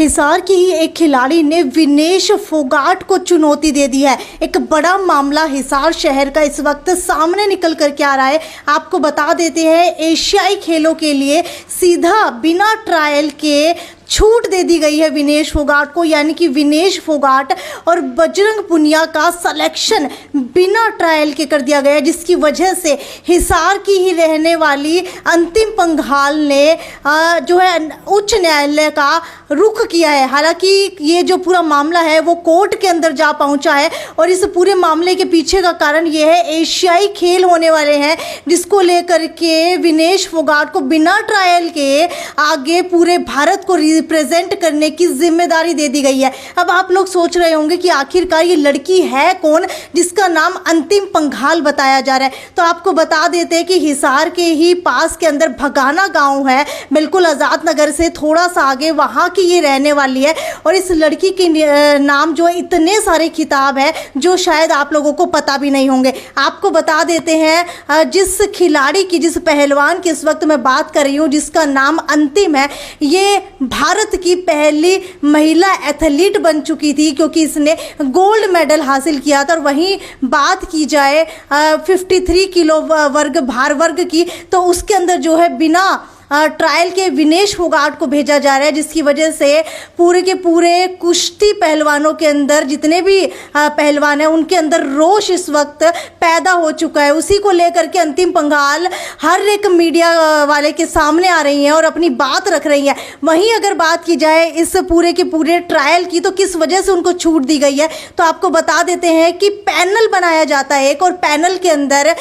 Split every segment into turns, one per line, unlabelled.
हिसार की ही एक खिलाड़ी ने विनेश फोगाट को चुनौती दे दी है। एक बड़ा मामला हिसार शहर का इस वक्त सामने निकल कर के आ रहा है। आपको बता देते हैं, एशियाई खेलों के लिए सीधा बिना ट्रायल के छूट दे दी गई है विनेश फोगाट को, यानी कि विनेश फोगाट और बजरंग पुनिया का सिलेक्शन बिना ट्रायल के कर दिया गया, जिसकी वजह से हिसार की ही रहने वाली अंतिम पंघाल ने जो है उच्च न्यायालय का रुख किया है। हालांकि ये जो पूरा मामला है वो कोर्ट के अंदर जा पहुंचा है और इस पूरे मामले के पीछे का कारण ये है, एशियाई खेल होने वाले हैं जिसको लेकर के विनेश फोगाट को बिना ट्रायल के आगे पूरे भारत को रिप्रेजेंट करने की जिम्मेदारी दे दी गई है। अब आप लोग सोच रहे होंगे कि आखिरकार ये लड़की है कौन जिसका नाम अंतिम पंघाल बताया जा रहा है। तो आपको बता देते हैं कि हिसार के ही पास के अंदर भगाना गांव है, बिल्कुल आज़ाद नगर से थोड़ा सा आगे, वहाँ की ये रहने वाली है। और इस लड़की के नाम जो है इतने सारे खिताब है जो शायद आप लोगों को पता भी नहीं होंगे। आपको बता देते हैं, जिस खिलाड़ी की, जिस पहलवान की इस वक्त मैं बात कर रही हूँ जिसका नाम अंतिम है, ये भारत की पहली महिला एथलीट बन चुकी थी क्योंकि इसने गोल्ड मेडल हासिल किया था। और वहीं बात की जाए 53 किलो वर्ग भार वर्ग की, तो उसके अंदर जो है बिना ट्रायल के विनेश फोगाट को भेजा जा रहा है, जिसकी वजह से पूरे के पूरे कुश्ती पहलवानों के अंदर, जितने भी पहलवान हैं उनके अंदर रोष इस वक्त पैदा हो चुका है। उसी को लेकर के अंतिम पंघाल हर एक मीडिया वाले के सामने आ रही हैं और अपनी बात रख रही हैं। वहीं अगर बात की जाए इस पूरे के पूरे ट्रायल की, तो किस वजह से उनको छूट दी गई है, तो आपको बता देते हैं कि पैनल बनाया जाता है एक, और पैनल के अंदर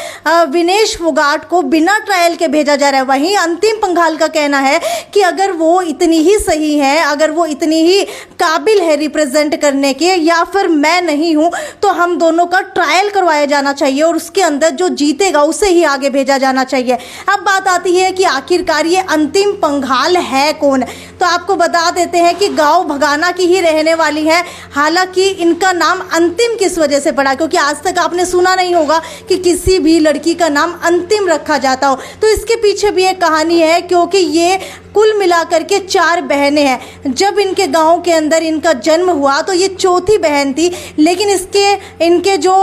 विनेश फोगाट को बिना ट्रायल के भेजा जा रहा है। वहीं अंतिम पंघाल का कहना है कि अगर वो इतनी ही सही है, अगर वो इतनी ही काबिल है रिप्रेजेंट करने के, या फिर मैं नहीं हूं, तो हम दोनों का ट्रायल करवाया जाना चाहिए और उसके अंदर जो जीतेगा उसे ही आगे भेजा जाना चाहिए। अब बात आती है कि आखिरकार ये अंतिम पंघाल है कौन। तो आपको बता देते हैं कि गांव भगाना की ही रहने वाली है। हालांकि इनका नाम अंतिम किस वजह से पड़ा, क्योंकि आज तक आपने सुना नहीं होगा कि किसी भी लड़की का नाम अंतिम रखा जाता हो। तो इसके पीछे भी एक कहानी है, क्योंकि ये कुल मिलाकर के 4 बहनें हैं। जब इनके गांव के अंदर इनका जन्म हुआ तो ये चौथी बहन थी, लेकिन इनके जो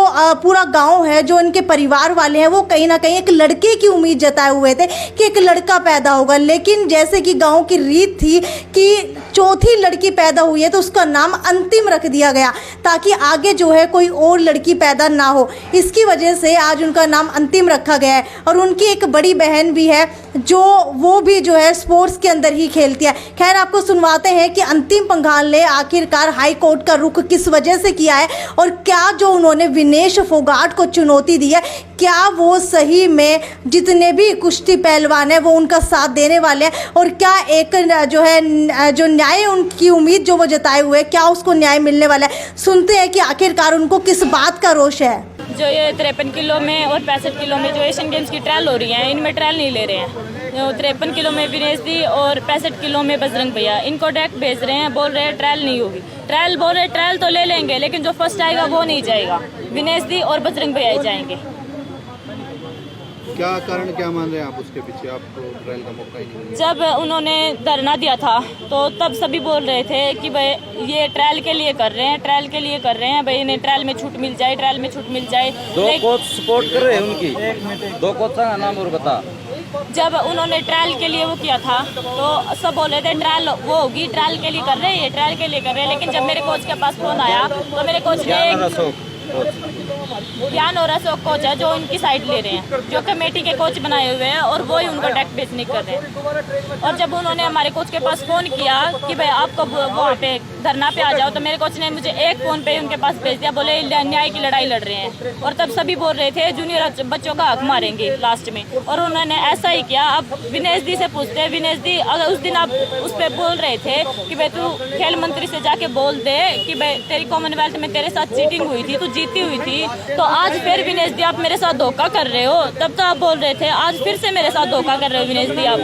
पूरा गांव है, जो इनके परिवार वाले हैं, वो कहीं ना कहीं एक लड़के की उम्मीद जताए हुए थे कि एक लड़का पैदा होगा। लेकिन जैसे कि गांव की रीत थी कि चौथी लड़की पैदा हुई है तो उसका नाम अंतिम रख दिया गया, ताकि आगे जो है कोई और लड़की पैदा ना हो। इसकी वजह से आज उनका नाम अंतिम रखा गया है। और उनकी एक बड़ी बहन भी है जो वो भी जो है स्पोर्ट्स के अंदर ही खेलती है। खैर, आपको सुनवाते हैं कि अंतिम पंघाल ने आखिरकार हाई कोर्ट का रुख किस वजह से किया है, और क्या जो उन्होंने विनेश फोगाट को चुनौती दी है, क्या वो सही में जितने भी कुश्ती पहलवान हैं वो उनका साथ देने वाले हैं, और क्या एक जो है जो न्याय उनकी उम्मीद जो वो जताए हुए, क्या उसको न्याय मिलने वाला है। सुनते हैं कि आखिरकार उनको किस बात का रोष है।
जो ये 53 किलो में और 65 किलो में जो एशियन गेम्स की ट्रायल हो रही है, इनमें ट्रायल नहीं ले रहे हैं। 53 किलो में विनेश दी और 65 किलो में बजरंग भैया, इनको डायरेक्ट भेज रहे हैं, बोल रहे हैं ट्रायल नहीं होगी। ट्रायल बोल रहे ट्रायल तो ले लेंगे, लेकिन जो फर्स्ट आएगा वो नहीं जाएगा, विनेश दी और बजरंग भैया ही जाएंगे।
क्या कारण, क्या मान रहे हैं आप उसके पीछे? आपको ट्रायल का मौका ही नहीं मिला?
जब उन्होंने धरना दिया था तो तब सभी बोल रहे थे कि भाई ये ट्रायल के लिए कर रहे हैं, ट्रायल के लिए कर रहे हैं, भाई इन्हें ट्रायल में छूट मिल जाए, ट्रायल में छूट मिल जाए।
2 कोच सपोर्ट कर रहे हैं उनकी, 2 कोच का नाम और बता।
जब उन्होंने ट्रायल के लिए वो किया था तो सब बोल रहे थे ट्रायल वो होगी, ट्रायल के लिए कर रहे हैं, ये ट्रायल के लिए कर रहे हैं। लेकिन जब मेरे कोच के पास फोन आया तो मेरे कोच ने ज्ञान और अशोक कोच है जो इनकी साइड ले रहे हैं, जो कमेटी के कोच बनाए हुए हैं, और वो ही उनका डायरेक्ट बेचने कर रहे हैं। और जब उन्होंने हमारे कोच के पास फ़ोन किया कि भाई आपको वहाँ पे धरना पे आ जाओ, तो मेरे कोच ने मुझे एक फ़ोन पे उनके पास भेज दिया, बोले न्याय की लड़ाई लड़ रहे हैं। और तब सभी बोल रहे थे जूनियर बच्चों का हक मारेंगे लास्ट में, और उन्होंने ऐसा ही किया। अब विनेश दी से पूछते हैं, विनेश दी अगर उस दिन आप उस पर बोल रहे थे कि भाई तू खेल मंत्री से जाके बोल दे कि भाई तेरी कॉमनवेल्थ में तेरे साथ चीटिंग हुई थी, तू जीती हुई थी, तो आज फिर विनेश दी आप मेरे साथ धोखा कर रहे हो। तब तो आप बोल रहे थे, आज फिर से मेरे साथ धोखा कर रहे हो विनेश दी आप।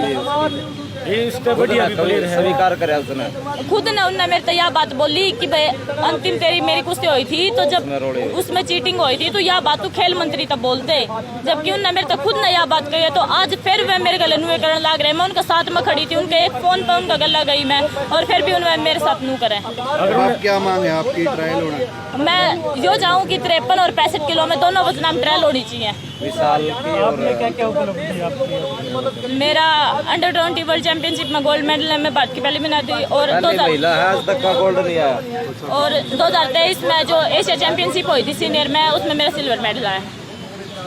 स्वीकार करे उसने।
खुद ने उनने मेरे तो यह बात बोली कि भाई अंतिम तेरी मेरी कुश्ती हुई थी तो जब उसमें चीटिंग हुई थी तो यह बात तू खेल मंत्री तब बोलते, जबकि उनने मेरे तो खुद ने यह बात कही है। तो आज फिर वे मेरे गले नुए करने लग रहे। मैं उनके साथ में खड़ी थी, उनके एक फोन पर उनका गला गई मैं, और फिर भी उन्होंने मेरे साथ नू करे।
आप क्या मांगे आपकी ट्रायल होना?
मैं यो चाहूँ कि 53 और 65 किलो में दोनों वजन में ट्रायल होनी चाहिए। मेरा अंडर-20 वर्ल्ड चैंपियनशिप में गोल्ड मेडल है, मैं भारत की पहली महिला थी। और 2023 में जो एशिया चैंपियनशिप हुई थी सीनियर में, उसमें मेरा सिल्वर मेडल आया।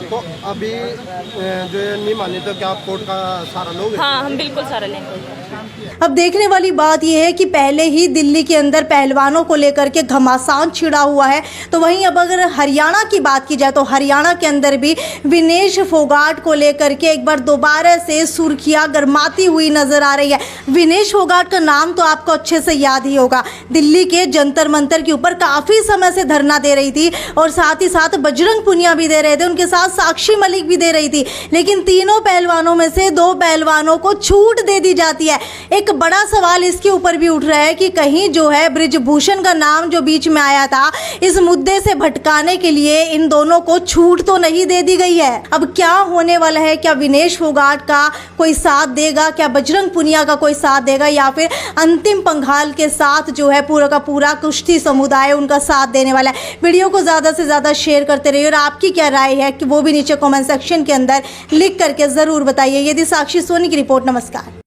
तो अभी जो नहीं माने तो क्या आप कोर्ट का सहारा लोगे?
हाँ, हम बिल्कुल सहारा लेंगे।
अब देखने वाली बात यह है कि पहले ही दिल्ली के अंदर पहलवानों को लेकर के घमासान छिड़ा हुआ है, तो वहीं अब अगर हरियाणा की बात की जाए तो हरियाणा के अंदर भी विनेश फोगाट को लेकर के एक बार दोबारा से सुर्खियां गरमाती हुई नजर आ रही है। विनेश फोगाट का नाम तो आपको अच्छे से याद ही होगा, दिल्ली के जंतर मंतर के ऊपर काफ़ी समय से धरना दे रही थी और साथ ही साथ बजरंग पुनिया भी दे रहे थे, उनके साथ साक्षी मलिक भी दे रही थी, लेकिन तीनों पहलवानों में से 2 पहलवानों को छूट दे दी जाती है। एक बड़ा सवाल इसके ऊपर भी उठ रहा है कि कहीं जो है बृजभूषण का नाम जो बीच में आया था, इस मुद्दे से भटकाने के लिए इन दोनों को छूट तो नहीं दे दी गई है। अब क्या होने वाला है? क्या विनेश फोगाट का कोई साथ देगा? क्या बजरंग पुनिया का कोई साथ देगा? या फिर अंतिम पंघाल के साथ जो है पूरा का पूरा कुश्ती समुदाय उनका साथ देने वाला है? वीडियो को ज़्यादा से ज़्यादा शेयर करते रहिए और आपकी क्या राय है कि वो भी नीचे कमेंट सेक्शन के अंदर लिख करके ज़रूर बताइए। यदि साक्षी सोनी की रिपोर्ट। नमस्कार।